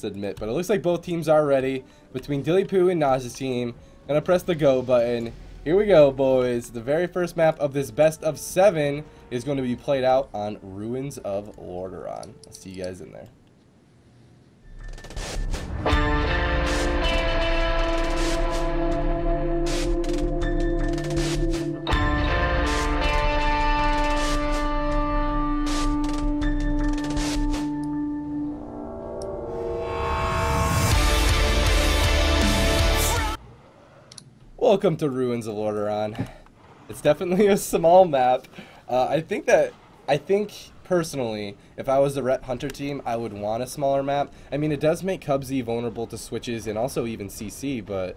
must admit. But it looks like both teams are ready. Between Dillypoo and Nahj's team. Gonna press the go button. Here we go, boys. The very first map of this best of 7 is going to be played out on Ruins of Lordaeron. I'll see you guys in there. Welcome to Ruins of Lordaeron. It's definitely a small map. I think personally, if I was the Rep Hunter team, I would want a smaller map. I mean, it does make Kubzy vulnerable to switches and also even CC, but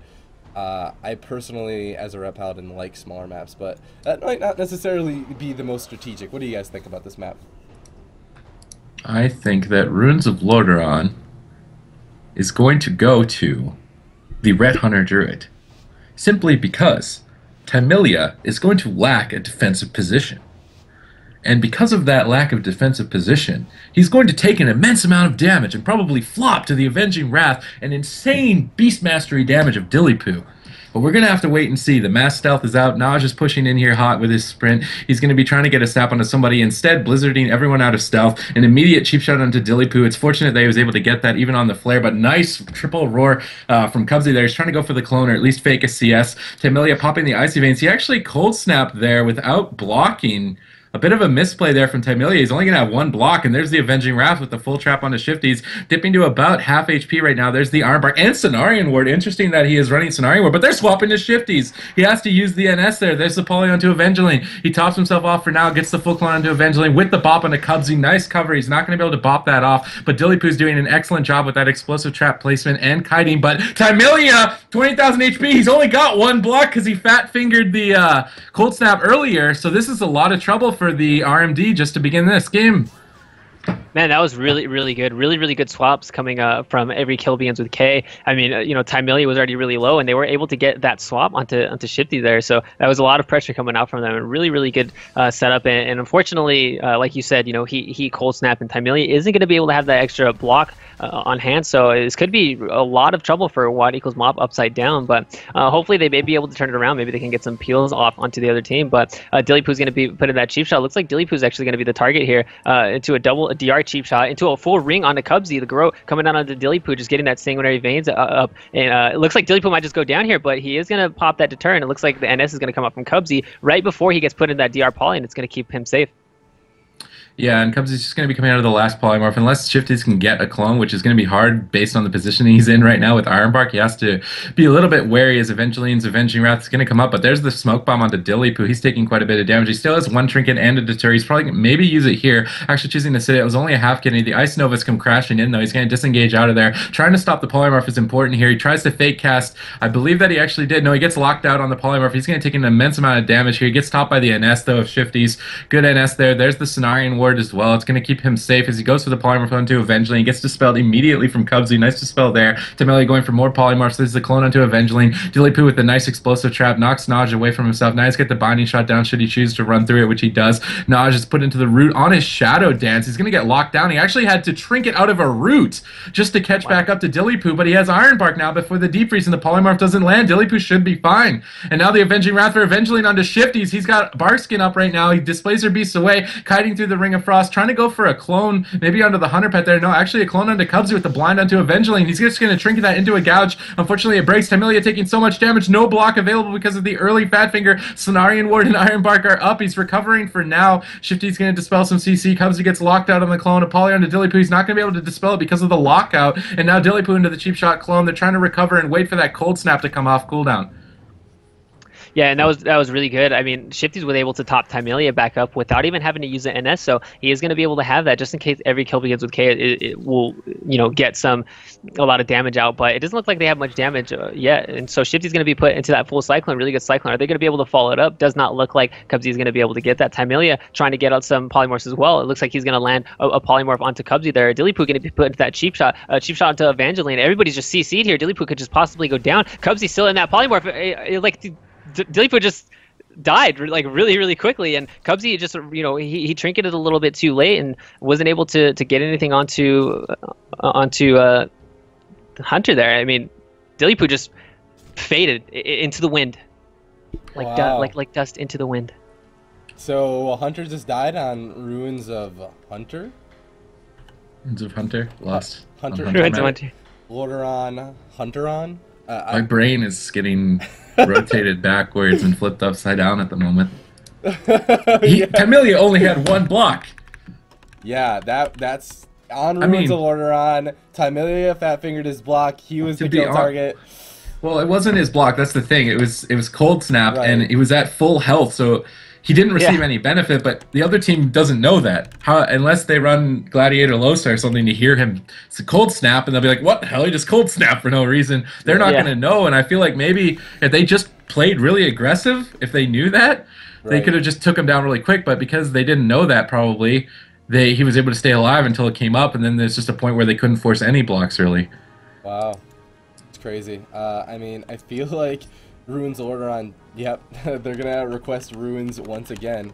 I personally, as a Rep Paladin, like smaller maps, but that might not necessarily be the most strategic. What do you guys think about this map? I think that Ruins of Lordaeron is going to go to the Red Hunter Druid, simply because Tymillia is going to lack a defensive position. And because of that lack of defensive position, he's going to take an immense amount of damage and probably flop to the Avenging Wrath and insane Beast Mastery damage of Dillypoo. But we're going to have to wait and see. The mass stealth is out. Nahj is pushing in here hot with his sprint. He's going to be trying to get a snap onto somebody. Instead, blizzarding everyone out of stealth. An immediate cheap shot onto Dillypoo. It's fortunate that he was able to get that even on the flare, but nice triple roar from Kubzy there. He's trying to go for the clone, or at least fake a CS. Tymillia popping the Icy Veins. He actually cold snapped there without blocking. A bit of a misplay there from Tymillia. He's only going to have one block, and there's the Avenging Wrath with the full trap onto Shifties, dipping to about half HP right now. There's the Arm Bark and Cenarian Ward. Interesting that he is running Cenarian Ward, but they're swapping to Shifties. He has to use the NS there. There's the poly onto Avengelyne. He tops himself off for now, gets the full clone onto Avengelyne with the bop onto Kubzy. Nice cover. He's not going to be able to bop that off, but Dillypoo's doing an excellent job with that explosive trap placement and kiting, but Tymillia, 20,000 HP. He's only got one block because he fat-fingered the cold snap earlier, so this is a lot of trouble for the RMD just to begin this game. Man, that was really, really good. Really, really good swaps coming from every kill begins with K. I mean, you know, Tymillia was already really low, and they were able to get that swap onto Shifty there. So that was a lot of pressure coming out from them. And really, really good setup. And unfortunately, like you said, you know, he cold snapped, and Tymillia isn't going to be able to have that extra block on hand. So this could be a lot of trouble for WAD equals mob upside down. But hopefully they may be able to turn it around. Maybe they can get some peels off onto the other team. But Dillypoo's going to be putting that cheap shot. Looks like Dillypoo's actually going to be the target here into a DR cheap shot, into a full ring onto Kubzy. The Grow coming down onto Dillypoo, just getting that sanguinary veins up. And it looks like Dillypoo might just go down here, but he is going to pop that deter, and it looks like the NS is going to come up from Kubzy right before he gets put in that DR poly, and it's going to keep him safe. Yeah, and Kubzy's just going to be coming out of the last polymorph. Unless Shifties can get a clone, which is going to be hard based on the position he's in right now with Iron Bark. He has to be a little bit wary as Avengelyne's Avenging Wrath is going to come up. But there's the smoke bomb onto Dillypoo. He's taking quite a bit of damage. He still has one trinket and a deter. He's probably going to maybe use it here. Actually choosing to sit it. It was only a half kidney. The Ice Novas come crashing in, though. He's going to disengage out of there. Trying to stop the polymorph is important here. He tries to fake cast. I believe that he actually did. No, he gets locked out on the polymorph. He's going to take an immense amount of damage here. He gets topped by the NS, though, of Shifties. Good NS there. There's the Cenarian Ward as well. It's going to keep him safe as he goes for the polymorph onto Avengelyne. He gets dispelled immediately from Kubzy. Nice dispel there. Tymillia going for more polymorphs. There's the clone onto Avengelyne. Dillypoo with a nice explosive trap knocks Nahj away from himself. Now he's got the binding shot down should he choose to run through it, which he does. Nahj is put into the root on his shadow dance. He's going to get locked down. He actually had to trinket out of a root just to catch back up to Dillypoo, but he has Iron Bark now before the deep freeze and the polymorph doesn't land. Dillypoo should be fine. And now the Avenging Wrath for Avengelyne onto Shifties. He's got Barkskin up right now. He displays her beasts away, kiting through the Ring of Frost, trying to go for a clone, maybe onto the Hunter Pet there. No, actually a clone onto Kubzy with the blind onto Avengelyne. He's just going to trinket that into a gouge. Unfortunately, it breaks. Tymillia taking so much damage. No block available because of the early Fat Finger. Cenarian Ward and Iron Bark are up. He's recovering for now. Shifty's going to dispel some CC. Kubzy gets locked out on the clone. Apollyon to Dillypoo. He's not going to be able to dispel it because of the lockout. And now Dillypoo into the cheap shot clone. They're trying to recover and wait for that cold snap to come off cooldown. Yeah, and that was really good. I mean, Shifties was able to top Tymillia back up without even having to use the NS, so he is going to be able to have that just in case every kill begins with K. It will, you know, get a lot of damage out, but it doesn't look like they have much damage yet. And so Shifty's going to be put into that full cyclone, really good cyclone. Are they going to be able to follow it up? Does not look like Kubzy is going to be able to get that. Tymillia trying to get out some polymorphs as well. It looks like he's going to land a polymorph onto Kubzy there. Dillypoo going to be put into that cheap shot onto Avengelyne. Everybody's just CC'd here. Dillypoo could just possibly go down. Kubzy's still in that polymorph. Dillypoo just died like really, really quickly, and Kubzy just, you know, he trinketed a little bit too late and wasn't able to get anything onto Hunter there. I mean, Dillypoo just faded into the wind, like Wow. like dust into the wind. So Hunter just died on Ruins of Hunter? Ruins of Hunter lost. Hunter. on Ruins of map. Hunter. Lordaeron, Hunteron? My brain is getting rotated backwards and flipped upside down at the moment. Yeah. Tymillia only had one block. Yeah, that's on I Ruins mean- of Lordaeron. Tymillia fat fingered his block. He was To the be kill hon- target. Well, it wasn't his block. That's the thing. It was cold snap, Right. and he was at full health, so he didn't receive Yeah. any benefit. But the other team doesn't know that. How unless they run Gladiator Losa or something to hear him it's a cold snap, and they'll be like, "What the hell? He just cold snap for no reason." They're not Yeah. going to know. And I feel like maybe if they just played really aggressive, if they knew that, they Right. could have just took him down really quick. But because they didn't know that, probably he was able to stay alive until it came up, and then there's just a point where they couldn't force any blocks really. Wow. It's crazy. I mean, I feel like Ruins of Lordaeron, yep, they're going to request Ruins once again.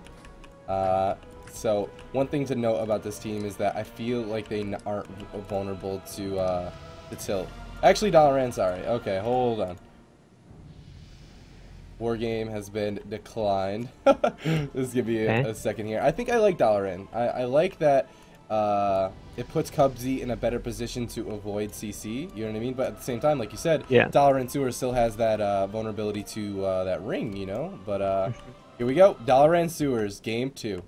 So one thing to note about this team is that I feel like they aren't vulnerable to the tilt. Actually, Dalaran, sorry. Okay, hold on. War game has been declined. This give me Okay. a second here. I think I like Dalaran. I like that it puts Kubzy in a better position to avoid CC. You know what I mean? But at the same time, like you said, Yeah. Dalaran Sewer still has that vulnerability to that ring, you know? But here we go. Dalaran Sewers, game 2.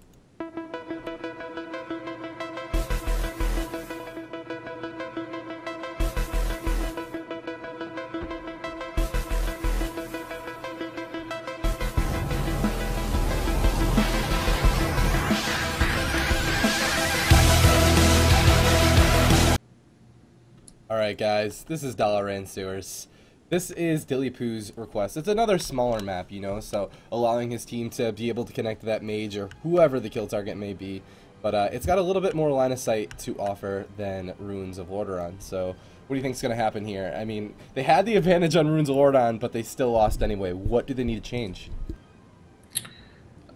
Alright guys, this is Dalaran Sewers. This is Dillypoo's request. It's another smaller map, you know, so allowing his team to be able to connect to that mage or whoever the kill target may be. But it's got a little bit more line of sight to offer than Ruins of Lordaeron. So what do you think is going to happen here? I mean, they had the advantage on Ruins of Lordaeron, but they still lost anyway. What do they need to change?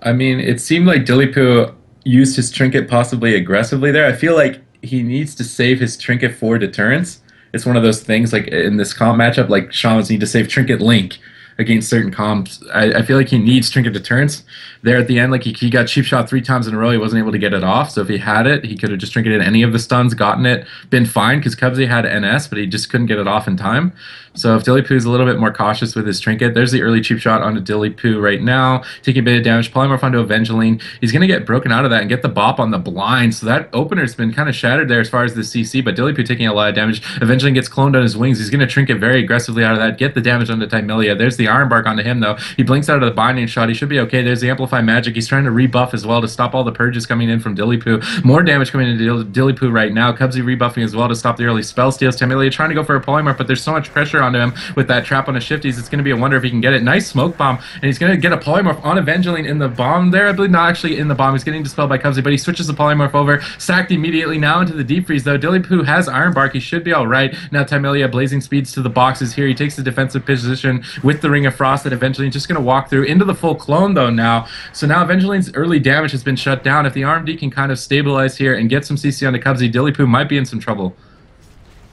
I mean, it seemed like Dillypoo used his trinket possibly aggressively there. I feel like he needs to save his trinket for deterrence. It's one of those things like in this comp matchup, like shamans need to save trinket link against certain comps. I feel like he needs trinket deterrence there at the end. Like he got cheap shot 3 times in a row. He wasn't able to get it off. So if he had it, he could have just trinketed any of the stuns, gotten it, been fine because Kubzy had NS, but he just couldn't get it off in time. So if Dillypoo's a little bit more cautious with his trinket, there's the early cheap shot onto Dillypoo right now, taking a bit of damage. Polymorph onto Avengelyne. He's going to get broken out of that and get the bop on the blind. So that opener's been kind of shattered there as far as the CC, but Dillypoo taking a lot of damage. Avengelyne gets cloned on his wings. He's going to trinket very aggressively out of that, get the damage onto Tymillia. There's the Iron Bark onto him, though. He blinks out of the binding shot. He should be okay. There's the Amplify Magic. He's trying to rebuff as well to stop all the purges coming in from Dillypoo. More damage coming into Dillypoo right now. Kubzy rebuffing as well to stop the early spell steals. Tymillia trying to go for a polymorph, but there's so much pressure onto him with that trap on a shifties. It's going to be a wonder if he can get it. Nice smoke bomb, and he's going to get a polymorph on Avengelyne in the bomb there. I believe not actually in the bomb. He's getting dispelled by Kubzy, but he switches the polymorph over. Sacked immediately now into the deep freeze, though. Dillypoo has Iron Bark. He should be all right. Now Tymillia blazing speeds to the boxes here. He takes the defensive position with the Ring of Frost that Avengelyne just going to walk through into the full clone, though, now. So now Avengelyne's early damage has been shut down. If the RMD can kind of stabilize here and get some CC onto Kubzy, Dillypoo might be in some trouble.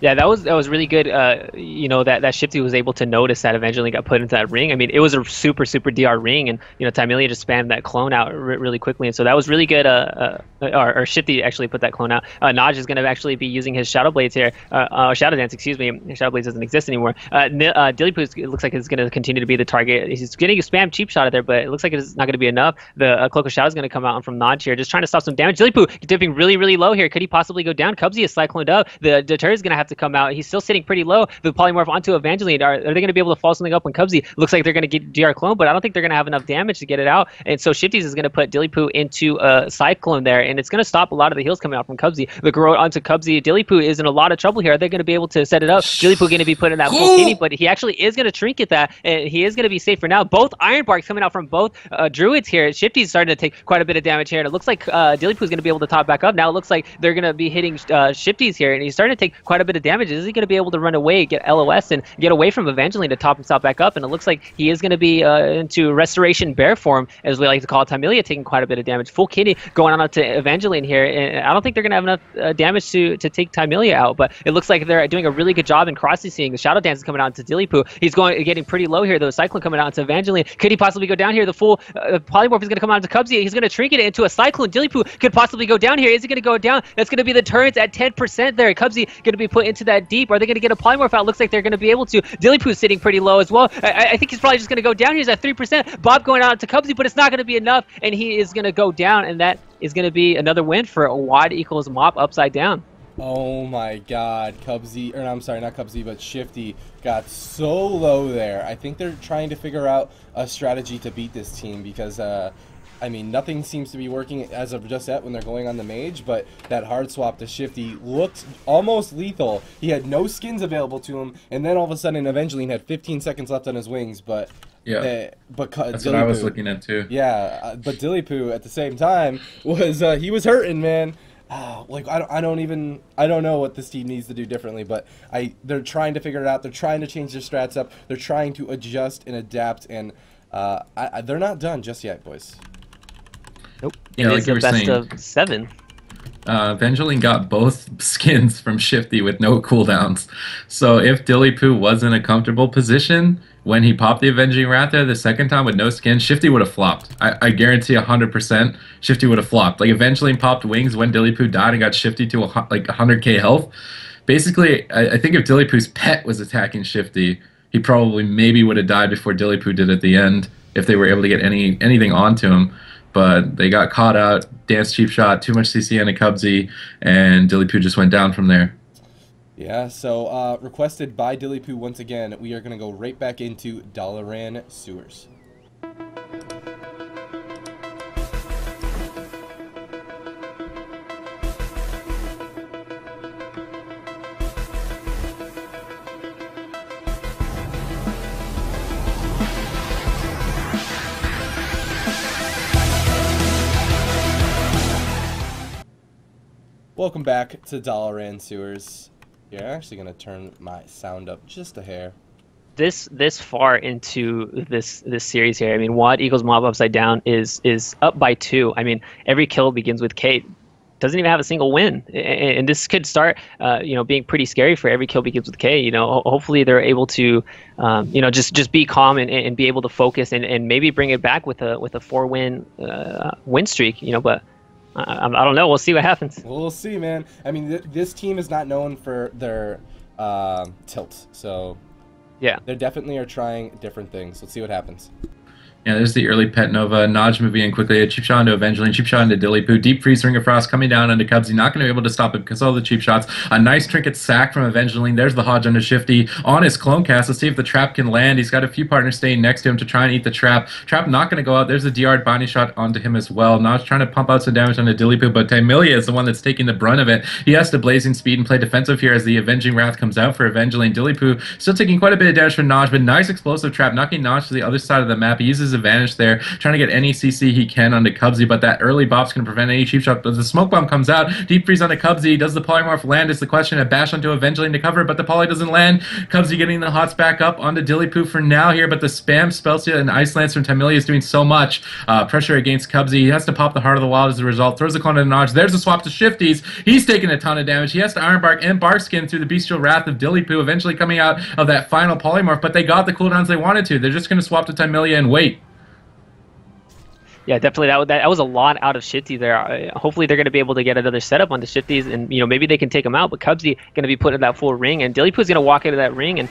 Yeah, that was really good. You know, that Shifty was able to notice that Avengelyne got put into that ring. I mean, it was a super DR ring, and you know, Tymillia just spammed that clone out really quickly, and so that was really good. Or Shifty actually put that clone out. Nahj is going to actually be using his Shadow Blades here. Shadow Dance, excuse me. Shadow Blades doesn't exist anymore. Dillypoo, it looks like it's going to continue to be the target. He's getting a spam cheap shot out there, but it looks like it's not going to be enough. The Cloak of Shadow is going to come out from Nahj here, just trying to stop some damage. Dillypoo dipping really low here. Could he possibly go down? Kubzy is cycloned up. The deter is going to have to come out. He's still sitting pretty low. The polymorph onto Avengelyne. Are they going to be able to follow something up on Kubzy? Looks like they're going to get GR clone, but I don't think they're going to have enough damage to get it out. And so Shifties is going to put Dillypoo into a cyclone there, and it's going to stop a lot of the heals coming out from Kubzy. The grow onto Kubzy. Dillypoo is in a lot of trouble here. Are they going to be able to set it up? Dillypoo going to be put in that full kitty, but he actually is going to trinket that, and he is going to be safe for now. Both Iron Barks coming out from both Druids here. Shifty's starting to take quite a bit of damage here, and it looks like Dillypoo is going to be able to top back up. Now it looks like they're going to be hitting Shifties here, and he's starting to take quite a bit of bit of damage. Is he going to be able to run away, get LOS, and get away from Avengelyne to top himself back up? And it looks like he is going to be into Restoration Bear form, as we like to call it. Tymillia taking quite a bit of damage. Full kidney going on up to Avengelyne here. And I don't think they're going to have enough damage to take Tymillia out, but it looks like they're doing a really good job in cross-CCing. The Shadow Dance is coming out into Dillypoo. He's getting pretty low here, though. Cyclone coming out into Avengelyne. Could he possibly go down here? The full Polymorph is going to come out into Kubzy. He's going to trinket it into a Cyclone. Dillypoo could possibly go down here. Is he going to go down? That's going to be the turns at 10% there. Kubzy going to be put into that deep. Are they going to get a Polymorph out? Looks like they're going to be able to. Dillypoo's sitting pretty low as well. I think he's probably just going to go down. He's at 3%. Bob going out to Kubzy, but it's not going to be enough, and he is going to go down, and that is going to be another win for a WAD equals Mop upside down. Oh my god, Kubzy, or I'm sorry, not Kubzy, but Shifty got so low there. I think they're trying to figure out a strategy to beat this team because, I mean, nothing seems to be working as of just yet when they're going on the Mage, but that hard swap to Shifty looked almost lethal. He had no skins available to him, and then all of a sudden Avengelyne had 15 seconds left on his wings, but... Yeah, but that's what I was looking at too. Yeah, but Dillypoo at the same time was he was hurting, man. Like I don't know what this team needs to do differently, but they're trying to figure it out. They're trying to change their strats up. They're trying to adjust and adapt, and they're not done just yet, boys. Nope. Yeah, like you were saying, best of 7. Avengelyne got both skins from Shifty with no cooldowns. So if Dillypoo was in a comfortable position when he popped the Avenging Wrath there the second time with no skin, Shifty would have flopped. I guarantee 100% Shifty would have flopped. Like Avengelyne popped wings when Dillypoo died and got Shifty to like 100k health. Basically, I think if Dillypoo's pet was attacking Shifty, he probably maybe would have died before Dillypoo did at the end if they were able to get anything onto him. But they got caught out, dance cheap shot, too much CC on a Kubzy, and Dillypoo just went down from there. Yeah, so requested by Dillypoo once again, we are going to go right back into Dalaran Sewers. Welcome back to Dalaran Sewers. Yeah, I'm actually going to turn my sound up just a hair. This far into this series here, I mean, WAD equals Mob upside down is up by 2. I mean, every kill begins with Kate. Doesn't even have a single win, and this could start, being pretty scary for every kill begins with K. Hopefully they're able to, just be calm and be able to focus and maybe bring it back with a 4-win win streak. But. I don't know. We'll see what happens. We'll see, man. I mean, this team is not known for their tilt, so yeah, they definitely are trying different things. Let's see what happens. Yeah, there's the early Pet Nova. Nahj moving in quickly. A cheap shot into Avengelyne. Cheap shot into Dillypoo. Deep freeze, Ring of Frost coming down onto Kubzy. Not going to be able to stop it because of all the cheap shots. A nice trinket sack from Avengelyne. There's the Hodge onto Shifty on his clone cast. Let's see if the trap can land. He's got a few partners staying next to him to try and eat the trap. Trap not going to go out. There's a DR binding shot onto him as well. Nahj trying to pump out some damage onto Dillypoo, but Tymillia is the one that's taking the brunt of it. He has to blazing speed and play defensive here as the Avenging Wrath comes out for Avengelyne. Dillypoo still taking quite a bit of damage from Nahj, but nice explosive trap knocking Nahj to the other side of the map. He uses his advantage there, trying to get any CC he can onto Kubzy, but that early bop's going to prevent any cheap shot. But the smoke bomb comes out, deep freeze onto Kubzy. Does the polymorph land is the question. A bash onto Avengelyne to cover, but the poly doesn't land. Kubzy getting the hots back up onto Dillypoo for now here, but the spam spell steal and ice lance from Tymillia is doing so much pressure against Kubzy. He has to pop the Heart of the Wild as a result. Throws the clone to Nahj. There's a swap to Shifties. He's taking a ton of damage. He has to Iron Bark and Bark Skin through the Bestial Wrath of Dillypoo, eventually coming out of that final polymorph, but they got the cooldowns they wanted to. They're just going to swap to Tymillia and wait. Yeah, definitely. That was a lot out of Shifty there. Hopefully they're going to be able to get another setup on the Shifties, and maybe they can take him out. But Kubzy going to be put in that full ring, and Dillypoo's going to walk into that ring, and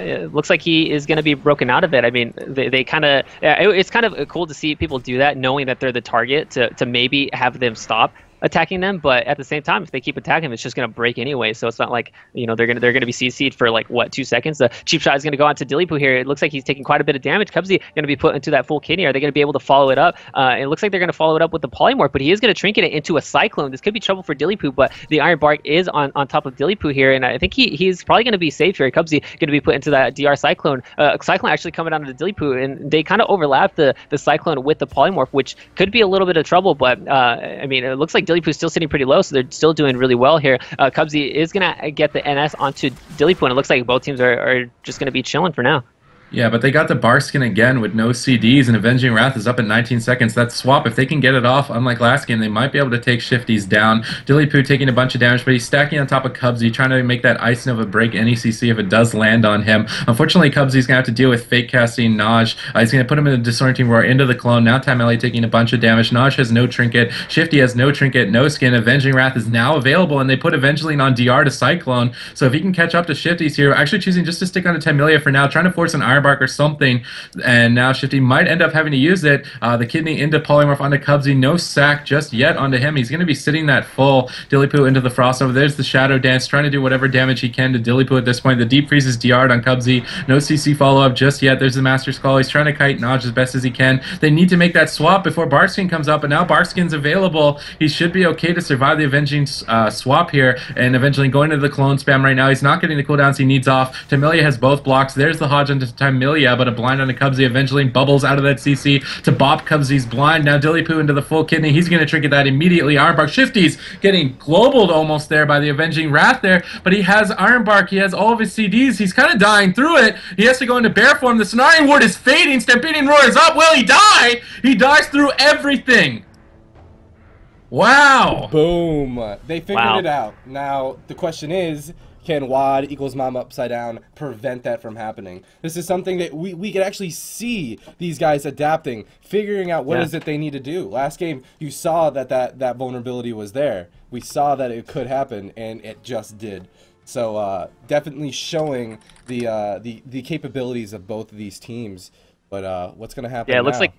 it looks like he is going to be broken out of it. I mean, they kind of it's kind of cool to see people do that, knowing that they're the target to maybe have them stop attacking them, but at the same time, if they keep attacking him, it's just going to break anyway. So it's not like they're going to be CC'd for like 2 seconds. The cheap shot is going to go on to Dillypoo here. It looks like he's taking quite a bit of damage. Kubzy going to be put into that full kidney. Are they going to be able to follow it up? It looks like they're going to follow it up with the polymorph, but he is going to trinket it into a cyclone. This could be trouble for Dillypoo, but the Iron Bark is on top of Dillypoo here, and I think he's probably going to be safe here. Kubzy going to be put into that DR cyclone. Cyclone actually coming down to Dillypoo, and they kind of overlap the cyclone with the polymorph, which could be a little bit of trouble. But I mean, it looks like Dillypoo's still sitting pretty low, so they're still doing really well here. Kubzy is going to get the NS onto Dillypoo, and it looks like both teams are just going to be chilling for now. Yeah, but they got the Barskin again with no CDs, and Avenging Wrath is up in 19 seconds. That swap, if they can get it off, unlike last game, they might be able to take Shifty's down. Dillypoo taking a bunch of damage, but he's stacking on top of Kubzy, trying to make that Ice Nova break any CC if it does land on him. Unfortunately, Kubzy's going to have to deal with fake casting Nahj. He's going to put him in a Disorienting Roar into the clone. Now Tymillia taking a bunch of damage. Nahj has no trinket. Shifty has no trinket, no skin. Avenging Wrath is now available, and they put Avengelyne on DR to Cyclone. So if he can catch up to Shifty's here, actually choosing just to stick on to Tymillia for now, trying to force an Ironbark or something. And now Shifty might end up having to use it. The kidney into Polymorph onto Kubzy. No sack just yet onto him. He's going to be sitting that full. Dillypoo into the Frost over. There's the Shadow Dance, trying to do whatever damage he can to Dillypoo at this point. The Deep Freeze is DR'd on Kubzy. No CC follow-up just yet. There's the Master's Call. He's trying to kite Nahj as best as he can. They need to make that swap before Barskin comes up, and now Barskin's available. He should be okay to survive the Avenging swap here, and eventually going into the clone spam right now. He's not getting the cooldowns he needs off. Tymillia has both blocks. There's the Hodge onto Tymillia, but a blind onto Kubzy. Eventually bubbles out of that CC to bop Kubzy's blind. Now Dillypoo into the full kidney. He's going to trinket that immediately. Ironbark. Shifty's getting globaled almost there by the Avenging Wrath there, but he has Ironbark. He has all of his CDs. He's kind of dying through it. He has to go into bear form. The Cenarian Ward is fading. Stampeding Roar is up. Will he die? He dies through everything. Wow. Boom. They figured it out. Now, the question is, can WAD equals Mom Upside Down prevent that from happening? This is something that we could actually see these guys adapting, figuring out what is it they need to do. Last game, you saw that vulnerability was there. We saw that it could happen, and it just did. So definitely showing the capabilities of both of these teams. But what's going to happen now? Yeah, it looks like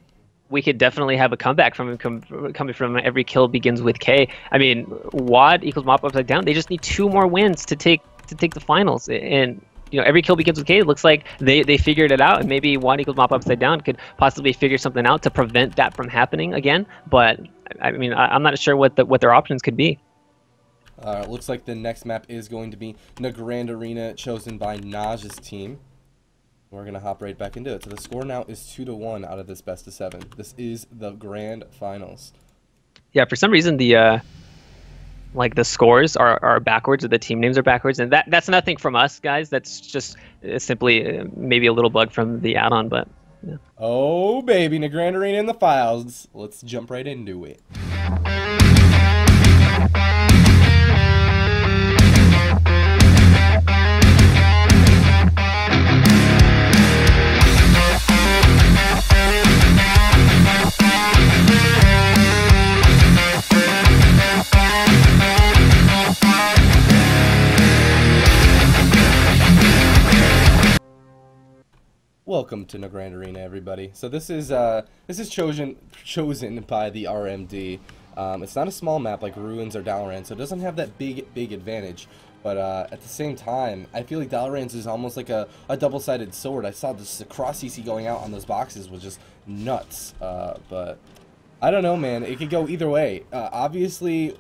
we could definitely have a comeback from him coming from every kill begins with K. I mean, WAD equals Mop Upside Down. They just need 2 more wins to take the finals. And you know, every kill begins with K. It looks like they figured it out, and maybe WAD equals Mop Upside Down could possibly figure something out to prevent that from happening again. But I mean, I'm not sure what their options could be. Looks like the next map is going to be the Grand Arena, chosen by Naj's team. We're going to hop right back into it. So the score now is 2-1 out of this best of 7. This is the grand finals. Yeah, for some reason the scores are backwards, or the team names are backwards, and that's nothing from us, guys. That's just simply maybe a little bug from the add-on, but yeah. Oh baby, the Grand Arena in the files. Let's jump right into it. Welcome to the Grand Arena, everybody. So this is chosen by the RMD. It's not a small map like Ruins or Dalaran, so it doesn't have that big advantage. But at the same time, I feel like Dalaran's is almost like a double-sided sword. I saw the cross CC going out on those boxes was just nuts. But I don't know, man. It could go either way. Obviously,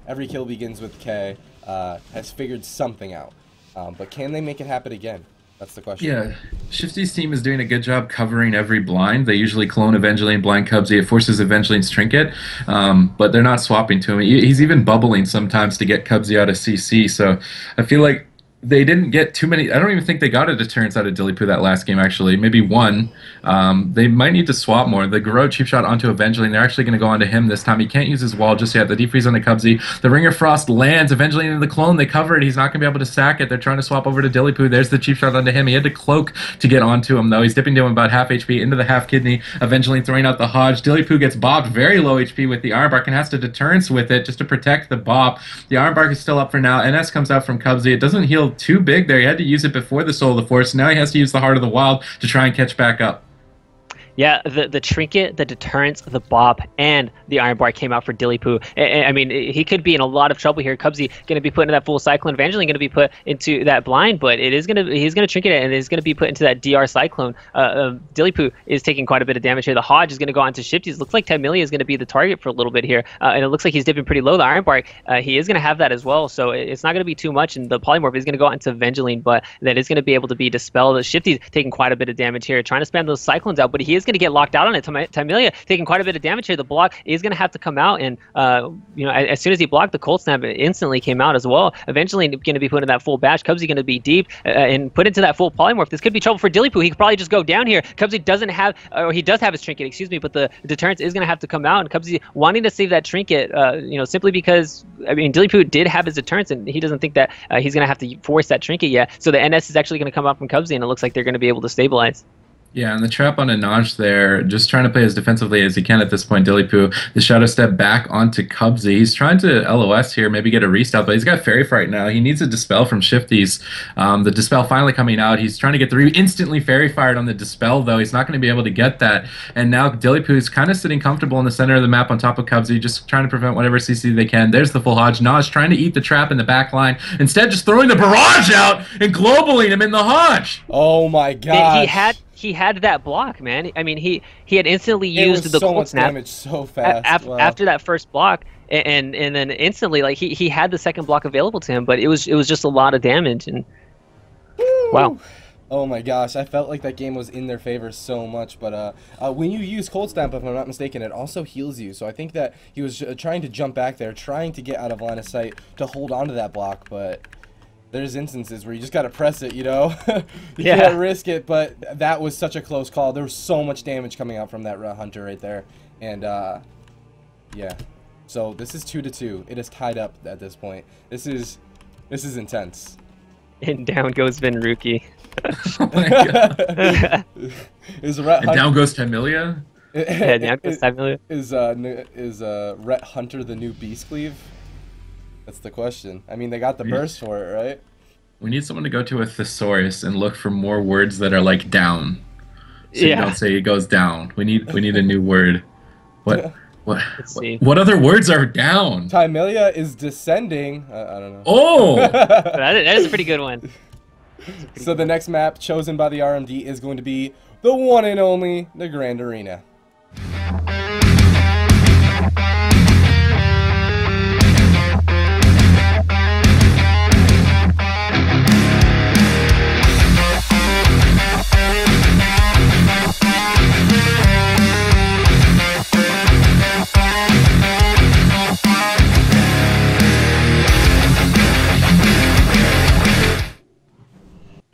every kill begins with K has figured something out. But can they make it happen again? That's the question. Yeah, Shifty's team is doing a good job covering every blind. They usually clone Avengelyne, blind Kubzy. It forces Avengelyne's trinket, but they're not swapping to him. He's even bubbling sometimes to get Kubzy out of CC, so I feel like they didn't get too many. I don't even think they got a deterrence out of Dillypoo that last game, actually. Maybe one. They might need to swap more. The Garou cheap shot onto Avengelyne. They're actually going to go onto him this time. He can't use his wall just yet. The deep freeze onto Kubzy. The Ringer Frost lands. Avengelyne into the clone. They cover it. He's not going to be able to sack it. They're trying to swap over to Dillypoo. There's the cheap shot onto him. He had to cloak to get onto him, though. He's dipping to him about half HP into the half kidney. Avengelyne throwing out the Hodge. Dillypoo gets bopped. Very low HP with the Ironbark and has to deterrence with it just to protect the bop. The Ironbark is still up for now. NS comes out from Kubzy. It doesn't heal too big there. He had to use it before the Soul of the Force. Now he has to use the Heart of the Wild to try and catch back up. Yeah, the trinket, the deterrence, the bop, and the Ironbark came out for Dillypoo. I mean, he could be in a lot of trouble here. Kubzy going to be put into that full Cyclone. Avengelyne going to be put into that blind, but he's going to trinket it, and is going to be put into that DR Cyclone. Dillypoo is taking quite a bit of damage here. The Hodge is going to go on to Shifty's. Looks like Tymillia is going to be the target for a little bit here, and it looks like he's dipping pretty low. The Ironbark, he is going to have that as well, so it's not going to be too much, and the Polymorph is going to go on to Avengelyne, but that is going to be able to be dispelled. Shifty's taking quite a bit of damage here, trying to spam those Cyclones out, but he is is going to get locked out on it. Tymillia taking quite a bit of damage here. The block is going to have to come out, and as soon as he blocked the cold snap, it instantly came out as well. Eventually going to be put in that full bash. Kubzy going to be deep and put into that full polymorph. This could be trouble for Dillypoo. He could probably just go down here. Kubzy doesn't have, or he does have his trinket, excuse me, but the deterrence is going to have to come out, and Kubzy wanting to save that trinket, simply because, I mean, Dillypoo did have his deterrence, and he doesn't think that he's going to have to force that trinket yet. So the NS is actually going to come out from Kubzy, and it looks like they're going to be able to stabilize. Yeah, and the trap on a Nahj there, just trying to play as defensively as he can at this point. Dillypoo, the shadow step back onto Kubzy. He's trying to LOS here, maybe get a restart, but he's got Fairy Fright now. He needs a Dispel from Shiftyz. The Dispel finally coming out. He's trying to get the instantly Fairy Fired on the Dispel, though. He's not going to be able to get that. And now Dillypoo is kind of sitting comfortable in the center of the map on top of Kubzy, just trying to prevent whatever CC they can. There's the full Hodge. Nahj trying to eat the trap in the back line. Instead, just throwing the barrage out and globaling him in the Hodge. Oh my god. He had that block, man. I mean, he had instantly used the cold snap damage so fast after that first block, and then instantly, like, he had the second block available to him, but it was just a lot of damage. And wow. Oh my gosh, I felt like that game was in their favor so much, but when you use Cold Snap, if I'm not mistaken, it also heals you, so I think that he was trying to jump back there, trying to get out of line of sight to hold on to that block, but there's instances where you just gotta press it, you can't risk it, but that was such a close call. There was so much damage coming out from that Hunter right there, and yeah. So this is 2-2. It is tied up at this point. This is intense. And down goes Vinruki. Oh my god. And down goes Tymillia. Yeah, down goes Tymillia. Is Rhett Hunter the new Beast Cleave? That's the question. I mean, they got the burst for it, right? We need someone to go to a thesaurus and look for more words that are like down. So you don't say it goes down. We need a new word. What other words are down? Tymillia is descending. I don't know. Oh! that is a pretty good one. So the next map chosen by the RMD is going to be the one and only, the Grand Arena.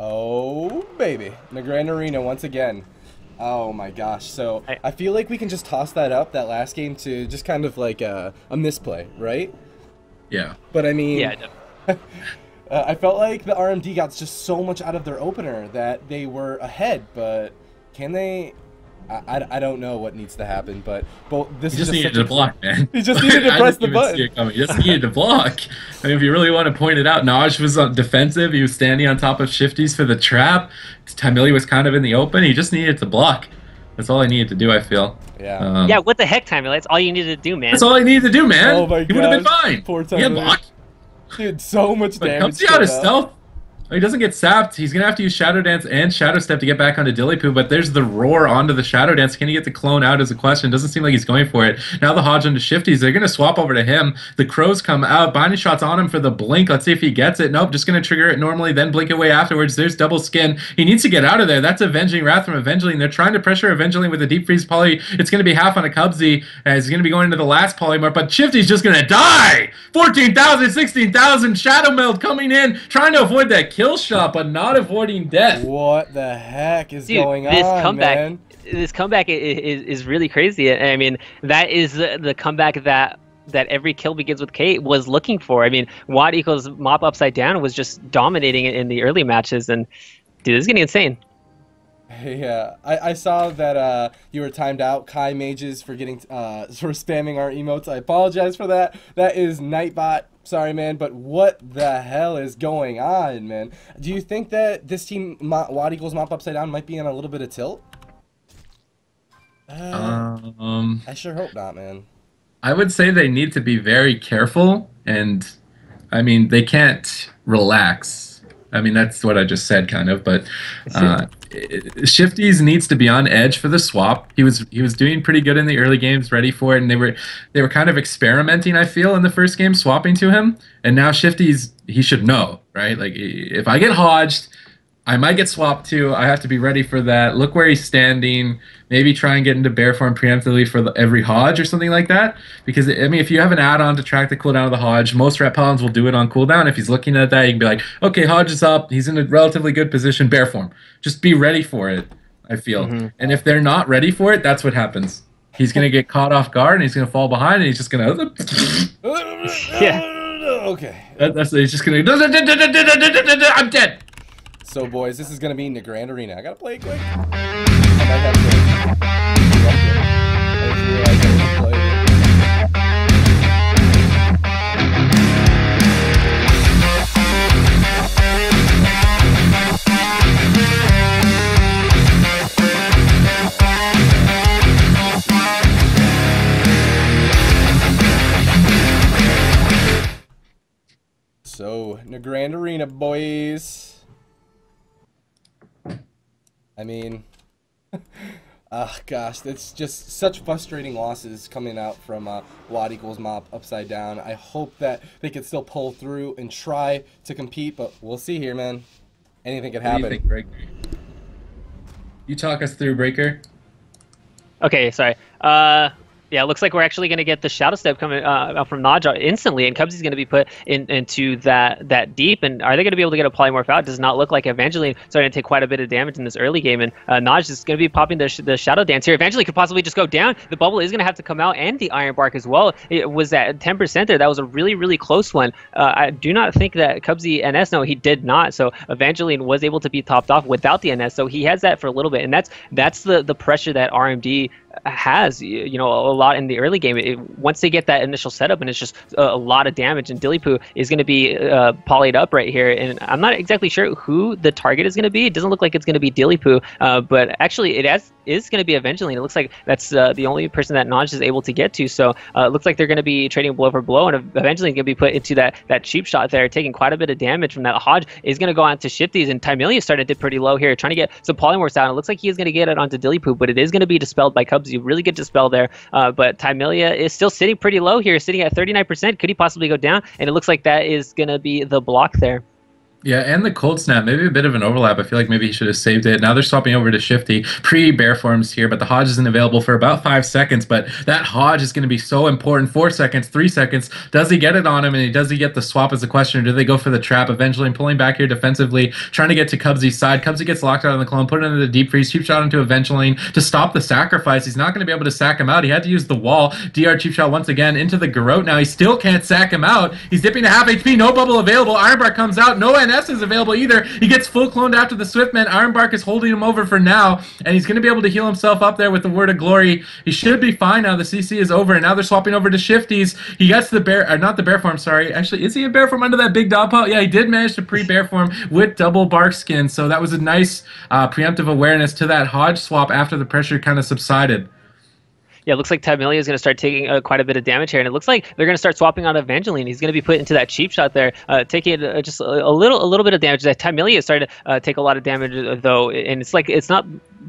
Oh, baby. The Grand Arena once again. Oh my gosh. So I feel like we can just toss that last game, to just kind of like a misplay, right? Yeah. But I mean, yeah, I felt like the RMD got just so much out of their opener that they were ahead, but can they? I don't know what needs to happen, but this just needed to block, man. He just needed to press the button. He just needed to block. I mean, if you really want to point it out, Nahj was defensive. He was standing on top of Shiftyz for the trap. Tymillia was kind of in the open. He just needed to block. That's all I needed to do, I feel. Yeah. Yeah, what the heck, Tymillia? That's all you needed to do, man. That's all I needed to do, man. Oh my god. He would have been fine. Poor Tymillia. He had block. Dude, so much damage. Kubzy out of stealth. He doesn't get sapped. He's going to have to use Shadow Dance and Shadow Step to get back onto Dillypoo, but there's the roar onto the Shadow Dance. Can he get the clone out is a question. Doesn't seem like he's going for it. Now the Hodge onto Shiftyz. They're going to swap over to him. The Crows come out. Binding shots on him for the blink. Let's see if he gets it. Nope, just going to trigger it normally, then blink away afterwards. There's double skin. He needs to get out of there. That's Avenging Wrath from Avengelyne. They're trying to pressure Avengelyne with a Deep Freeze Poly. It's going to be half on a Kubzy, and he's going to be going into the last Polymorph, but Shiftyz just going to die! 14,000, 16,000, Shadow Meld coming in, trying to avoid that kill shot, but not avoiding death. What the heck is going on, man? This comeback is really crazy. I mean, that is the comeback that every Kill Begins with K was looking for. I mean, Watt equals Mop Upside Down was just dominating in the early matches, and dude, this is getting insane. Yeah, I saw that you were timed out, Kai Mages, for getting for spamming our emotes. I apologize for that. That is Nightbot. Sorry, man, but what the hell is going on, man? Do you think that this team, Watt equals Mop Upside Down, might be on a little bit of tilt? I sure hope not, man. I would say they need to be very careful, and I mean, they can't relax. I mean, that's what I just said, kind of, but Shiftyz needs to be on edge for the swap. He was doing pretty good in the early games, ready for it, and they were kind of experimenting, I feel, in the first game, swapping to him. And now Shiftyz, he should know, right? Like, if I get hodged, I might get swapped too. I have to be ready for that. Look where he's standing. Maybe try and get into bear form preemptively for every Hodge or something like that. Because, I mean, if you have an add-on to track the cooldown of the Hodge, most rep paladins will do it on cooldown. If he's looking at that, you can be like, okay, Hodge is up. He's in a relatively good position. Bear form. Just be ready for it, I feel. And if they're not ready for it, that's what happens. He's going to get caught off guard, and he's going to fall behind, and he's just going to... Yeah. Okay. He's just going to... I'm dead. So, boys, this is going to be in the Grand Arena. I got to play it quick. I might have to. I just realized I didn't play it. So, in the Grand Arena, boys. I mean, gosh, it's just such frustrating losses coming out from WAD equals mop upside down. I hope that they can still pull through and try to compete, but we'll see here, man. Anything could happen. What do you think, Breaker? You talk us through, Breaker. Okay, sorry. Yeah, it looks like we're actually going to get the Shadow Step coming out from Nahj instantly, and Kubzy's going to be put into that deep. And are they going to be able to get a Polymorph out? It does not look like Avengelyne starting to take quite a bit of damage in this early game, and Nahj is going to be popping the Shadow Dance here. Avengelyne could possibly just go down. The bubble is going to have to come out, and the Iron Bark as well. It was at 10% there. That was a really, really close one. I do not think that Kubzy NS, no, he did not. So Avengelyne was able to be topped off without the NS, so he has that for a little bit, and that's the pressure that RMD has, you know, a lot in the early game. Once they get that initial setup, and it's just a lot of damage, and Dillypoo is going to be polyed up right here, and I'm not exactly sure who the target is going to be. It doesn't look like it's going to be Dillypoo, but actually it is going to be Avengelyne. It looks like that's the only person that Nahj is able to get to, so it looks like they're going to be trading blow for blow, and Avengelyne is going to be put into that cheap shot there, taking quite a bit of damage from that. Hodge is going to go on to Shifties, and Tymillia started to dip pretty low here, trying to get some polymorphs out. It looks like he is going to get it onto Dillypoo, but it is going to be dispelled by Kubzy. Really good dispel there, but Tymillia is still sitting pretty low here, sitting at 39%. Could he possibly go down? And it looks like that is going to be the block there. Yeah, and the cold snap, maybe a bit of an overlap. I feel like maybe he should have saved it. Now they're swapping over to Shifty. Pre-bear forms here, but the Hodge isn't available for about 5 seconds, but that Hodge is going to be so important. 4 seconds, 3 seconds. Does he get it on him, and does he get the swap is the question, or do they go for the trap? Eventually pulling back here defensively, trying to get to Kubzy's side. Kubzy gets locked out on the clone, put it into the deep freeze, cheap shot into Avengelyne to stop the sacrifice. He's not going to be able to sack him out. He had to use the wall. DR cheap shot once again into the Garrote. Now he still can't sack him out. He's dipping to half HP, no bubble available. Ironbark comes out, no NS is available either. He gets full cloned after the Swiftman. Ironbark is holding him over for now, and he's going to be able to heal himself up there with the Word of Glory. He should be fine now. The CC is over, and now they're swapping over to Shifties. He gets the bear, not the bear form, sorry. Actually, is he a bear form under that big dog pile? Yeah, he did manage to pre-bear form with double bark skin, so that was a nice preemptive awareness to that Hodge swap after the pressure kind of subsided. Yeah, it looks like Tymillia is going to start taking quite a bit of damage here, and it looks like they're going to start swapping on Avengelyne. He's going to be put into that cheap shot there, taking just a little bit of damage. Tymillia started to take a lot of damage though, and it's like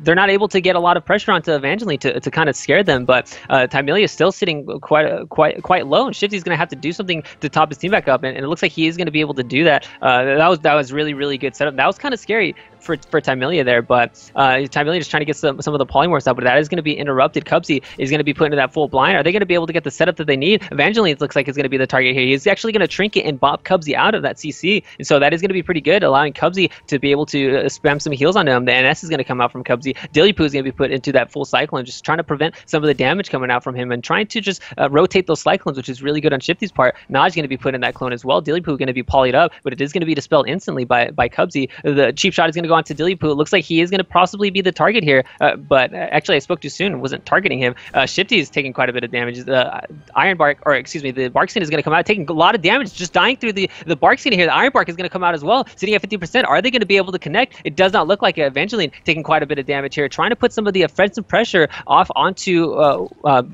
they're not able to get a lot of pressure onto Avengelyne to kind of scare them, but Tymillia is still sitting quite low, and Shifty's going to have to do something to top his team back up, and it looks like he is going to be able to do that. That was really good setup. That was kind of scary for Tymillia there, but Tymillia just trying to get some of the polymorphs out, but that is going to be interrupted. Kubzy is going to be put into that full blind. Are they going to be able to get the setup that they need? Avengelyne looks like it's going to be the target here. He's actually going to trinket and bop Kubzy out of that CC, and so that is going to be pretty good, allowing Kubzy to be able to spam some heals on him. The NS is going to come out from Kubzy. Dillypoo is going to be put into that full cyclone, just trying to prevent some of the damage coming out from him and trying to just rotate those cyclones, which is really good on Shifty's part. Nahj is going to be put in that clone as well. Dillypoo is going to be polyed up, but it is going to be dispelled instantly by Kubzy. The cheap shot is going to go on to Dillypoo. It looks like he is going to possibly be the target here, but actually I spoke too soon, wasn't targeting him. Shifty is taking quite a bit of damage. The Iron Bark, or excuse me, the Bark Skin is going to come out taking a lot of damage, just dying through the Bark Skin here. The Iron Bark is going to come out as well, sitting at 50%. Are they going to be able to connect? It does not look like it. Avengelyne taking quite a bit of damage here, trying to put some of the offensive pressure off onto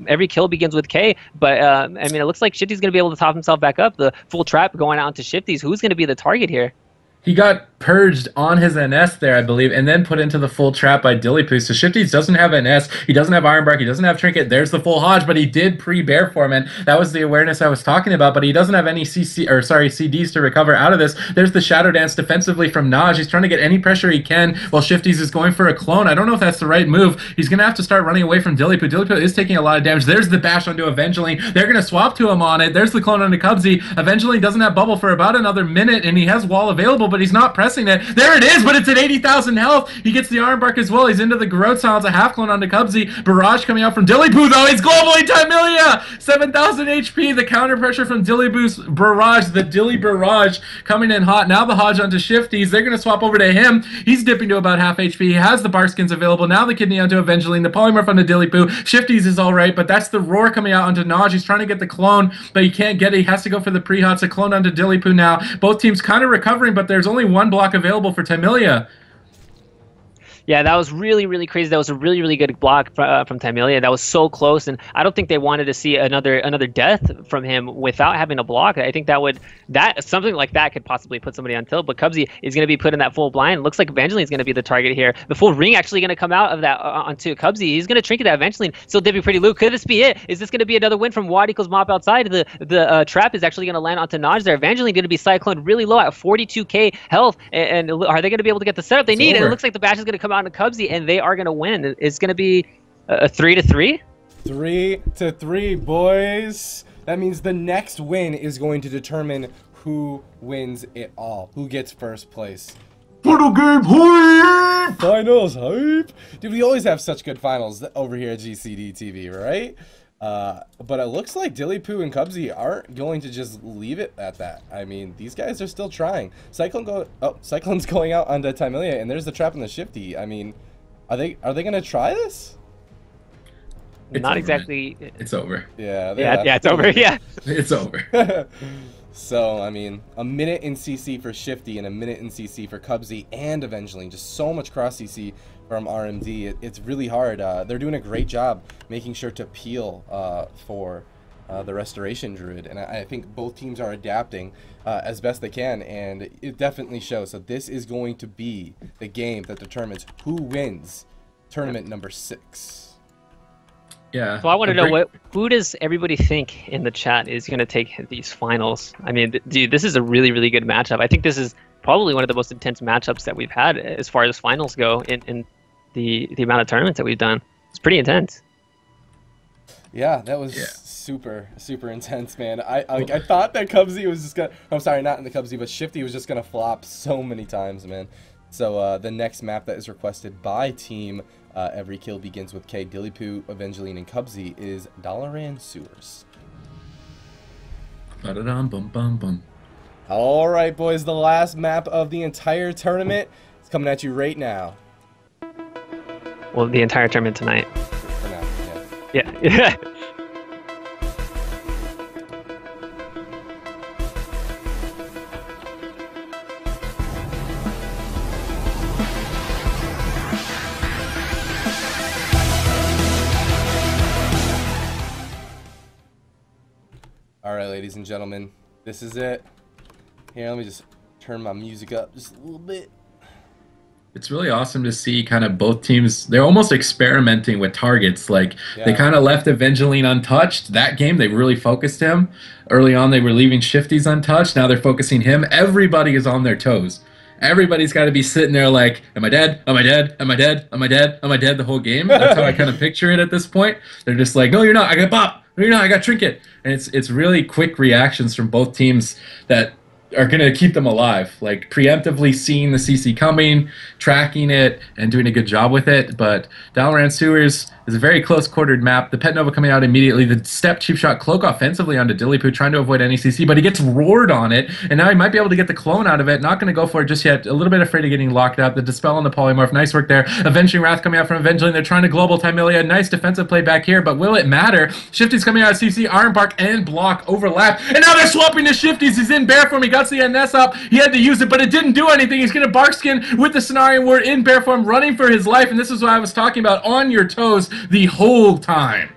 every kill begins with K, but I mean, it looks like Shifty's going to be able to top himself back up. The full trap going out into Shifties. Who's going to be the target here? He got purged on his NS there, I believe, and then put into the full trap by Dillypoo. So Shiftyz doesn't have NS, he doesn't have Ironbark, he doesn't have Trinket. There's the full Hodge, but he did pre-bear form, and that was the awareness I was talking about. But he doesn't have any CDs to recover out of this. There's the Shadow Dance defensively from Nahj. He's trying to get any pressure he can while Shiftyz is going for a clone. I don't know if that's the right move. He's gonna have to start running away from Dillypoo. Dillypoo is taking a lot of damage. There's the bash onto Avengelyne. They're gonna swap to him on it. There's the clone onto Kubzy. Avengelyne doesn't have bubble for about another minute, and he has wall available, but he's not pressing it. There it is, but it's at 80,000 health. He gets the Ironbark as well. He's into the Garrote Silence, a half clone onto Kubzy. Barrage coming out from Dillypoo, though. He's globally Tymillia! 7,000 HP. The counter pressure from Dillypoo's Barrage, the Dilly Barrage coming in hot. Now the Hodge onto Shiftyz. They're going to swap over to him. He's dipping to about half HP. He has the Bark skins available. Now the Kidney onto Avengelyne. The Polymorph onto Dillypoo. Shiftyz is alright, but that's the Roar coming out onto Nahj. He's trying to get the clone, but he can't get it. He has to go for the pre-hots. A clone onto Dillypoo now. Both teams kind of recovering, but there's only one block available for Tymillia. Yeah, that was really, really crazy. That was a really, really good block from Tymillia. That was so close, and I don't think they wanted to see another death from him without having a block. I think something like that could possibly put somebody on tilt. But Kubzy is going to be put in that full blind. Looks like Avengelyne is going to be the target here. The full ring actually going to come out of that onto Kubzy. He's going to trinket that Avengelyne. Still Dippy Pretty Lou. Could this be it? Is this going to be another win from Wad equals Mop outside? The trap is actually going to land onto Nahj there. Avengelyne going to be cycloned really low at 42k health, and are they going to be able to get the setup they need? And it looks like the bash is going to come out into Kubzy, and they are going to win. It's going to be a 3-3. 3-3, boys. That means the next win is going to determine who wins it all, who gets first place. Final game hype! Finals hype! Dude, we always have such good finals over here at GCD TV, right? But it looks like Dillypoo and Kubzy aren't going to just leave it at that. I mean, these guys are still trying. Cyclone's going out onto Tymillia, and there's the trap in the Shifty. I mean, are they gonna try this? Not exactly. It's over. Yeah, it's over. Yeah, it's over. So, I mean, a minute in CC for Shifty and a minute in CC for Kubzy and Avengelyne. Just so much cross CC from RMD. It's really hard. They're doing a great job making sure to peel for the Restoration Druid. And I think both teams are adapting as best they can, and it definitely shows. So this is going to be the game that determines who wins tournament number 6. Yeah. So I want to know who does everybody think in the chat is going to take these finals? I mean, dude, this is a really, really good matchup. I think this is probably one of the most intense matchups that we've had as far as finals go in the amount of tournaments that we've done. It's pretty intense. Yeah, that was super, super intense, man. I thought that Kubzy was just gonna. I'm sorry, not in the Kubzy, but Shifty was just gonna flop so many times, man. So the next map that is requested by team Every Kill Begins with K, Dillypoo, Avengelyne, and Kubzy is Dalaran Sewers. All right, boys, the last map of the entire tournament is coming at you right now. Well, the entire tournament tonight. For now, yeah. Yeah. All right, ladies and gentlemen, this is it. Here, let me just turn my music up just a little bit. It's really awesome to see kind of both teams. They're almost experimenting with targets. Like they kind of left Avengelyne untouched. That game, they really focused him. Early on, they were leaving Shiftyz untouched. Now they're focusing him. Everybody is on their toes. Everybody's got to be sitting there like, am I dead? Am I dead? Am I dead? Am I dead? Am I dead? The whole game. That's how I kind of picture it at this point. They're just like, no, you're not. I got bop. No, you're not. I got trinket. And it's really quick reactions from both teams that are going to keep them alive, like preemptively seeing the CC coming, tracking it, and doing a good job with it. But Dalaran Sewers is a very close quartered map. The Pet Nova coming out immediately. The step cheap shot cloak offensively onto Dillypoo, trying to avoid any CC, but he gets roared on it, and now he might be able to get the clone out of it. Not going to go for it just yet. A little bit afraid of getting locked out. The Dispel on the Polymorph. Nice work there. Avenging Wrath coming out from Avengelyne. They're trying to global Tymillia. Nice defensive play back here, but will it matter? Shifty's coming out of CC. Ironbark and block overlap, and now they're swapping to Shifty's. He's in bear form. He got the NS up. He had to use it, but it didn't do anything. He's going to bark skin with the Cenarian Ward in bear form, running for his life, and this is what I was talking about, on your toes the whole time.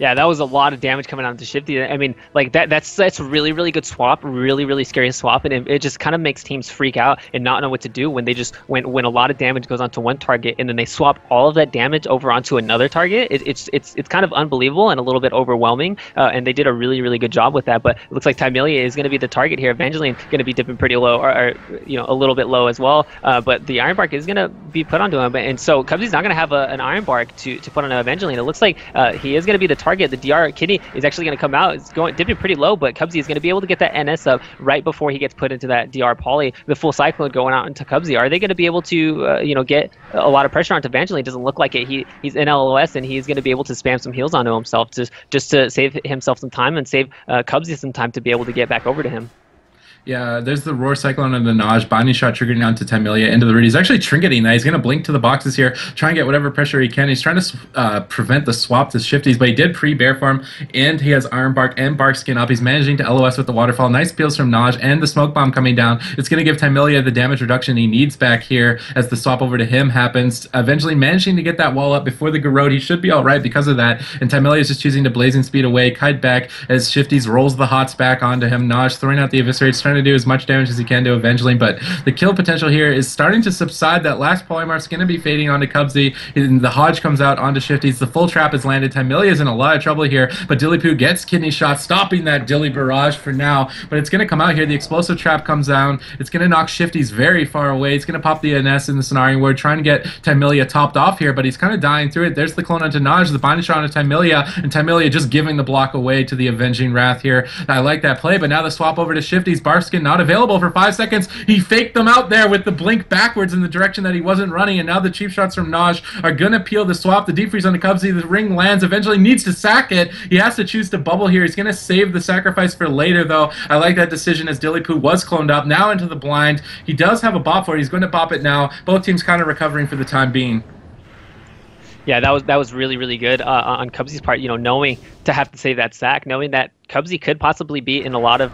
Yeah, that was a lot of damage coming onto Shifty. I mean, like that's really really good swap, really scary swap, and it just kind of makes teams freak out and not know what to do when they just when a lot of damage goes onto one target and then they swap all of that damage over onto another target. It's kind of unbelievable and a little bit overwhelming, and they did a really good job with that. But it looks like Tymillia is going to be the target here. Avengelyne going to be dipping pretty low, or a little bit low as well. But the Iron Bark is going to be put onto him, and so Kubzy's not going to have an Iron Bark to put on Avengelyne. It looks like he is going to be the target. The DR kidney is actually going to come out. It's dipping pretty low, but Kubzy is going to be able to get that NS up right before he gets put into that DR poly. The full cyclone going out into Kubzy. Are they going to be able to get a lot of pressure onto Avengelyne? Doesn't look like it. He's in LOS and he's going to be able to spam some heals onto himself just to save himself some time and save Kubzy some time to be able to get back over to him. Yeah, there's the Roar Cyclone and the Nahj. Binding Shot triggering onto Tymillia into the root. He's actually trinketing that. He's going to blink to the boxes here, try and get whatever pressure he can. He's trying to prevent the swap to Shifties, but he did pre-bear farm, and he has Iron Bark and Bark Skin up. He's managing to LOS with the Waterfall. Nice peels from Nahj and the Smoke Bomb coming down. It's going to give Tymillia the damage reduction he needs back here as the swap over to him happens. Eventually managing to get that wall up before the Garrote. He should be all right because of that, and Tymillia is just choosing to Blazing Speed away, kite back as Shifties rolls the Hots back onto him. Nahj throwing out the Eviscerates, trying to do as much damage as he can to Avengelyne, but the kill potential here is starting to subside. That last Polymorph's going to be fading onto Kubzy, and the Hodge comes out onto Shifties. The full trap is landed. Tymillia is in a lot of trouble here, but Dillypoo gets kidney shot, stopping that Dilly barrage for now, but it's going to come out here. The explosive trap comes down. It's going to knock Shifties very far away. It's going to pop the NS in the scenario where trying to get Tymillia topped off here, but he's kind of dying through it. There's the clone onto Nahj, the binding shot onto Tymillia, and Tymillia just giving the block away to the Avenging Wrath here. I like that play, but now the swap over to Shifties. Barskin not available for 5 seconds. He faked them out there with the blink backwards in the direction that he wasn't running, and now the cheap shots from Nahj are going to peel the swap. The deep freeze on the Kubzy. The ring lands. Eventually needs to sack it. He has to choose to bubble here. He's going to save the sacrifice for later, though. I like that decision as Dillypoo was cloned up. Now into the blind. He does have a bop for it. He's going to bop it now. Both teams kind of recovering for the time being. Yeah, that was really good on Kubzy's part. Knowing to have to save that sack, knowing that Kubzy could possibly be in a lot of,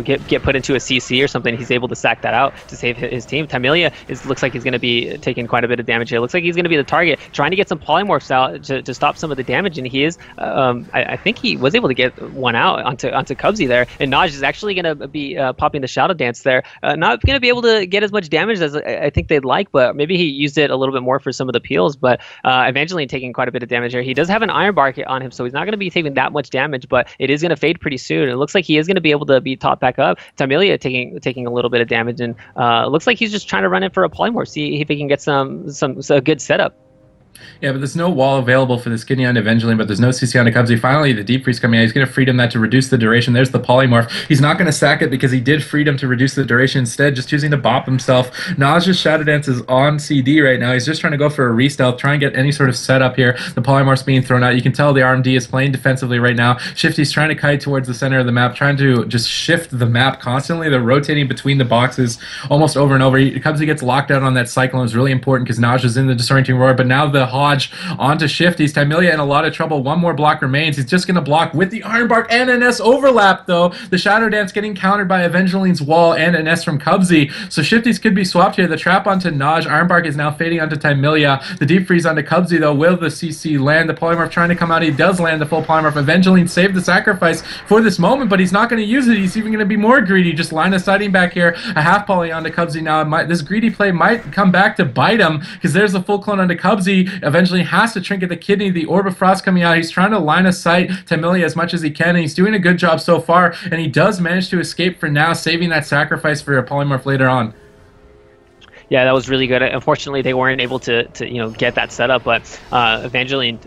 get put into a CC or something. He's able to sack that out to save his team. Tymillia looks like he's going to be taking quite a bit of damage here. Looks like he's going to be the target, trying to get some polymorphs out to stop some of the damage. And he is, I think he was able to get one out onto Kubzy there. And Nahj is actually going to be popping the Shadow Dance there. Not going to be able to get as much damage as I think they'd like, but maybe he used it a little bit more for some of the peels. But Avengelyne taking quite a bit of damage here. He does have an Iron Bark on him, so he's not going to be taking that much damage, but it is going to fade pretty soon. It looks like he is going to be able to be topped back up. Tymillia taking a little bit of damage, and looks like he's just trying to run in for a polymorph, see if he can get a good setup. Yeah, but there's no wall available for this kidney on Avengelyne, but there's no CC on the Kubzy. Finally, the Deep Freeze coming out. He's going to Freedom that to reduce the duration. There's the Polymorph. He's not going to sack it because he did Freedom to reduce the duration instead, just choosing to bop himself. Naj's Shadow Dance is on CD right now. He's just trying to go for a re-stealth, try and get any sort of setup here. The Polymorph's being thrown out. You can tell the RMD is playing defensively right now. Shifty's trying to kite towards the center of the map, trying to just shift the map constantly. They're rotating between the boxes almost over and over. Kubzy gets locked out on that Cyclone. Is really important because Nahj is in the Disorienting Roar, but now the Hodge onto Shifties. Tymillia in a lot of trouble. One more block remains. He's just going to block with the Iron Bark and NS overlap, though. The Shadow Dance getting countered by Avengelyne's wall and NS from Kubzy. So Shifties could be swapped here. The trap onto Nahj. Iron Bark is now fading onto Tymillia. The Deep Freeze onto Kubzy, though. Will the CC land? The Polymorph trying to come out. He does land the full Polymorph. Avengelyne saved the sacrifice for this moment, but he's not going to use it. He's even going to be more greedy. Just line of sighting back here. A half poly onto Kubzy now. This greedy play might come back to bite him because there's the full clone onto Kubzy. Eventually has to trinket the kidney. The Orb of Frost coming out. He's trying to line of sight Tymillia as much as he can, and he's doing a good job so far, and he does manage to escape for now, saving that sacrifice for a polymorph later on. Yeah, that was really good. Unfortunately, they weren't able to get that set up, but Avengelyne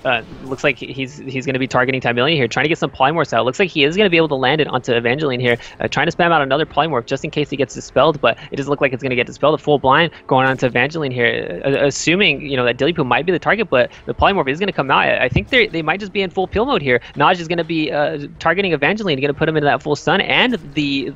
looks like he's going to be targeting Tymillia here, trying to get some polymorphs out. Looks like he is going to be able to land it onto Avengelyne here, trying to spam out another polymorph just in case he gets dispelled, but it doesn't look like it's going to get dispelled. A full blind going on to Avengelyne here, assuming that Dillypoo might be the target, but the polymorph is going to come out. I think they might just be in full peel mode here. Nahj is going to be targeting Avengelyne, going to put him into that full stun, and the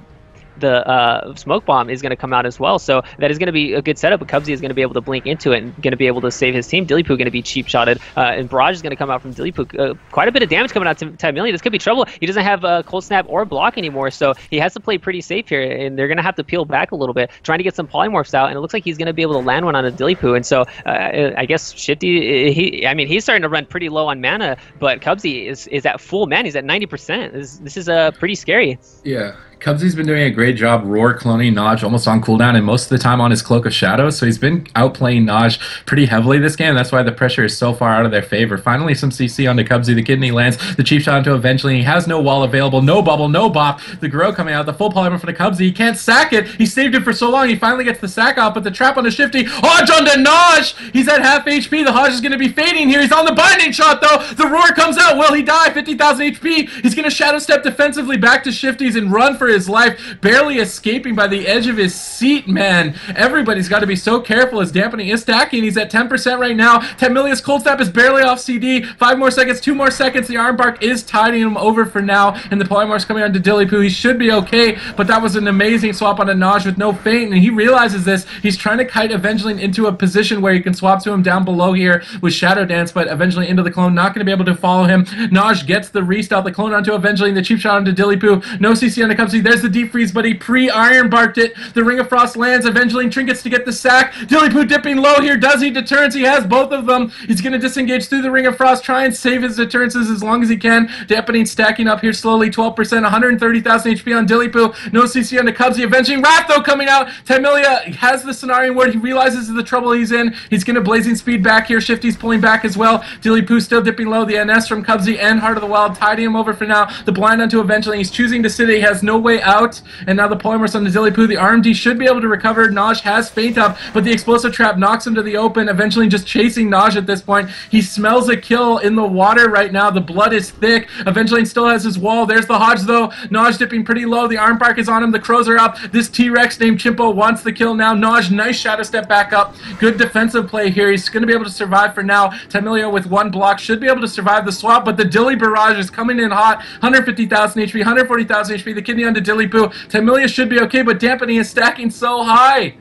smoke bomb is going to come out as well. So that is going to be a good setup. But Kubzy is going to be able to blink into it and going to be able to save his team. Dillypoo going to be cheap shotted, and Barrage is going to come out from Dillypoo. Quite a bit of damage coming out to Tymillia. This could be trouble. He doesn't have cold snap or block anymore, so he has to play pretty safe here, and they're going to have to peel back a little bit, trying to get some polymorphs out. And it looks like he's going to be able to land one on a Dillypoo. And so I guess Shifty, he's starting to run pretty low on mana, but Kubzy is at full mana. He's at 90%. This is pretty scary. Yeah. Kubzy's been doing a great job roar cloning Nahj almost on cooldown and most of the time on his Cloak of Shadows, so he's been outplaying Nahj pretty heavily this game. That's why the pressure is so far out of their favor. Finally some CC onto Kubzy. The kidney lands. The cheap shot onto Avengelyne. He has no wall available, no bubble, no bop. The Grow coming out. The full polymorph for the Kubzy. He can't sack it. He saved it for so long. He finally gets the sack off, but the trap on the Shifty. Hodge onto Nahj! He's at half HP. The Hodge is going to be fading here. He's on the binding shot though. The roar comes out. Will he die? 50,000 HP. He's going to shadow step defensively back to Shifties and run for his life. Barely escaping by the edge of his seat, man. Everybody's got to be so careful as dampening is stacking. He's at 10% right now. Tymillia's cold snap is barely off CD. 5 more seconds, 2 more seconds. The arm bark is tidying him over for now, and the polymorph's coming on to Dillypoo. He should be okay, but that was an amazing swap on a Nahj with no feint, and he realizes this. He's trying to kite Avengelyne into a position where he can swap to him down below here with Shadow Dance, but Avengelyne into the clone, not going to be able to follow him. Nahj gets the restyle, the clone onto Avengelyne, the cheap shot onto Dillypoo. No CC on the Kubzy. There's the deep freeze, but he pre-iron barked it. The Ring of Frost lands. Avengelyne trinkets to get the sack. Dillypoo dipping low here. Does he? Deterrence. He has both of them. He's going to disengage through the Ring of Frost, try and save his deterrences as long as he can. Dampening stacking up here slowly. 12%, 130,000 HP on Dillypoo. No CC on the Kubzy. Avenging Wrath though coming out. Tymillia has the Cenarian Ward. He realizes the trouble he's in. He's going to blazing speed back here. Shifty's pulling back as well. Dillypoo still dipping low. The NS from Kubzy and Heart of the Wild tidying him over for now. The blind onto Avengelyne. He's choosing to sit. He has no way out. And now the polymorphs on the Dillypoo. The RMD should be able to recover. Nahj has feint up, but the explosive trap knocks him to the open. Eventually just chasing Nahj at this point. He smells a kill in the water right now. The blood is thick. Avengelyne still has his wall. There's the Hodge though. Nahj dipping pretty low. The arm bark is on him. The crows are up. This T-Rex named Chimpo wants the kill now. Nahj, nice shadow step back up. Good defensive play here. He's going to be able to survive for now. Tymillia with 1 block should be able to survive the swap, but the Dilly barrage is coming in hot. 150,000 HP, 140,000 HP. The kidney onto Dillypoo. Tymillia should be okay, but dampening is stacking so high.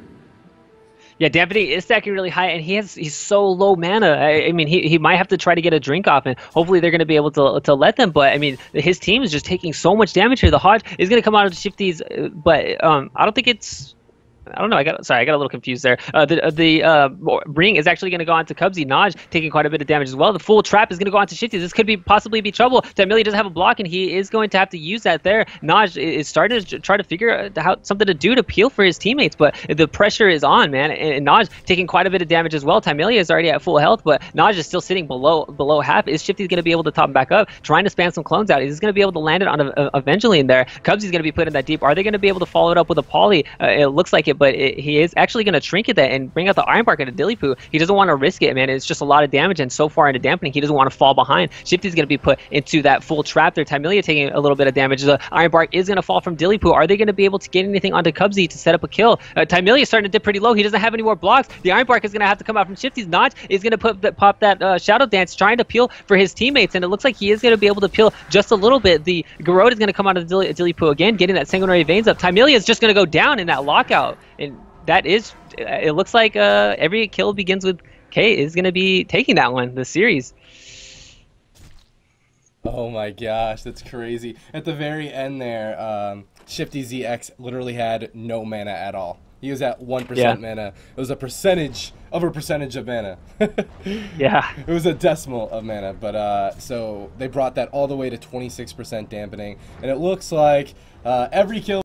Yeah, dampening is stacking really high, and he's so low mana. I mean, he might have to try to get a drink off, and hopefully they're going to be able to let them. But I mean, his team is just taking so much damage here. The Hodge is going to come out of the Shifties, but I don't think it's. I don't know. I got a little confused there. The ring is actually going to go on to Kubzy. Nahj taking quite a bit of damage as well. The full trap is going to go on to Shifty. This could possibly be trouble. Tymillia doesn't have a block, and he is going to have to use that there. Nahj is starting to try to figure out something to do to peel for his teammates, but the pressure is on, man. And Nahj taking quite a bit of damage as well. Tymillia is already at full health, but Nahj is still sitting below half. Is Shifty going to be able to top him back up? Trying to spam some clones out. He's going to be able to land it on Avengelyne there. Kubzy's going to be put in that deep. Are they going to be able to follow it up with a poly? It looks like it, but he is actually going to trinket that and bring out the Iron Bark into Dillypoo. He doesn't want to risk it, man. It's just a lot of damage, and so far into dampening, he doesn't want to fall behind. Shifty's going to be put into that full trap there. Tymillia taking a little bit of damage. The Iron Bark is going to fall from Dillypoo. Are they going to be able to get anything onto Kubzy to set up a kill? Tymillia is starting to dip pretty low. He doesn't have any more blocks. The Iron Bark is going to have to come out from Shifty's. Nahj is going to pop that Shadow Dance, trying to peel for his teammates, and it looks like he is going to be able to peel just a little bit. The Garrote is going to come out of Dillypoo again, getting that sanguinary veins up. Tymillia is just going to go down in that lockout, and that is, it looks like every kill begins with K is going to be taking that one, the series. Oh my gosh, that's crazy. At the very end there, shiftyzx literally had no mana at all. He was at 1% mana. It was a percentage of mana. Yeah. It was a decimal of mana, but so they brought that all the way to 26% dampening, and it looks like every kill